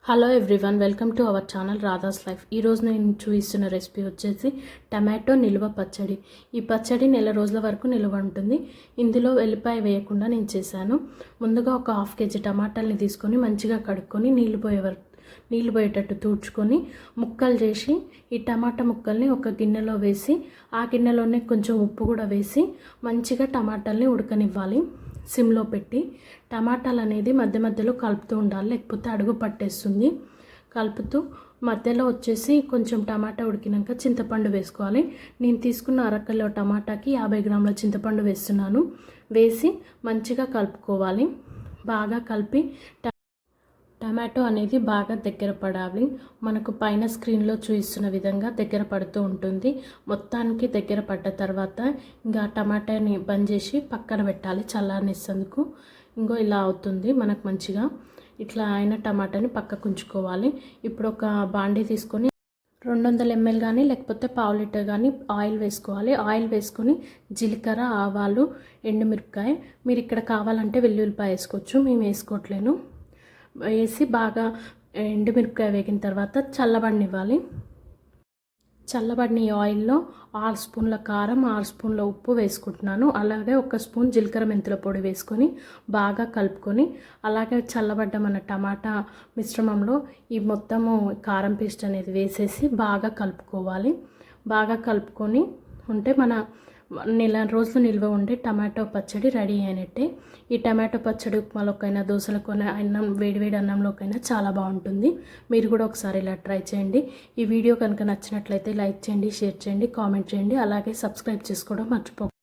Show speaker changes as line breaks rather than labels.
Hello everyone, welcome to our channel Radha's life. ఈరోజు నేను చూపిస్తున్న రెసిపీ వచ్చేసి టమాటో నిల్వ పచ్చడి. ఈ పచ్చడి నెల రోజుల వరకు నిల్వ ఉంటుంది. ఇందులో వెల్లిపాయ వేయకుండా నేను చేశాను. ముందుగా ఒక 1/2 kg టమాటాలని తీసుకొని మంచిగా కడుక్కొని నీళ్ళు పోయేటట్టు తూడ్చుకొని ముక్కలు చేసి ఈ టమాటా ముక్కల్ని ఒక గిన్నెలో వేసి ఆ గిన్నెలోనే కొంచెం ఉప్పు కూడా వేసి మంచిగా టమాటాలని ఉడకనివ్వాలి. సిమ్లో పెట్టి టమాటాలు అనేది మధ్య మధ్యలో కలుపుతూ ఉండాలి, లేకపోతే అడుగు పట్టేస్తుంది. కలుపుతూ మధ్యలో వచ్చేసి కొంచెం టమాటా ఉడికినాక చింతపండు వేసుకోవాలి. నేను తీసుకున్న 1/2 కిలో టమాటాకి 50 గ్రాముల చింతపండు వేస్తున్నాను. వేసి మంచిగా కలుపుకోవాలి. బాగా కలిపి టమాటో అనేది బాగా దగ్గర పడాలి. మనకు పైన స్క్రీన్లో చూపిస్తున్న విధంగా దగ్గర పడుతూ ఉంటుంది. మొత్తానికి దగ్గర పడ్డ తర్వాత ఇంకా టమాటాని బంద్ చేసి పక్కన పెట్టాలి చల్లారనిస్తేందుకు. ఇంకో ఇలా అవుతుంది మనకు మంచిగా. ఇట్లా అయిన టమాటాని పక్కకు ఉంచుకోవాలి. ఇప్పుడు ఒక బాండీ తీసుకొని 200 ml కానీ లేకపోతే 1/2 లీటర్ కానీ ఆయిల్ వేసుకోవాలి. ఆయిల్ వేసుకొని జీలకర్ర, ఆవాలు, ఎండుమిరపకాయ, మీరు ఇక్కడ కావాలంటే వెల్లుల్లిపాయ వేసుకోవచ్చు, మేము వేసుకోవట్లేను. వేసి బాగా ఎండుమిరపకాయ వేగిన తర్వాత చల్లబడనివ్వాలి. చల్లబడిన ఆయిల్లో 6 స్పూన్ల కారం, 6 స్పూన్ల ఉప్పు వేసుకుంటున్నాను. అలాగే 1 స్పూన్ జీలకర్ర మెంతుల పొడి వేసుకొని బాగా కలుపుకొని అలాగే చల్లబడ్డ మన టమాటా మిశ్రమంలో ఈ మొత్తము కారం పేస్ట్ అనేది వేసేసి బాగా కలుపుకోవాలి. బాగా కలుపుకొని ఉంటే మన నెల రోజులు నిల్వ ఉండే టమాటో పచ్చడి రెడీ అయినట్టే. ఈ టమాటో పచ్చడి ఉప్మాలోకైనా, దోశలకైనా, అన్నం వేడివేడి అన్నంలోకైనా చాలా బాగుంటుంది. మీరు కూడా ఒకసారి ఇలా ట్రై చేయండి. ఈ వీడియో కనుక నచ్చినట్లయితే లైక్ చేయండి, షేర్ చేయండి, కామెంట్ చేయండి. అలాగే సబ్స్క్రైబ్ చేసుకోవడం మర్చిపోకండి.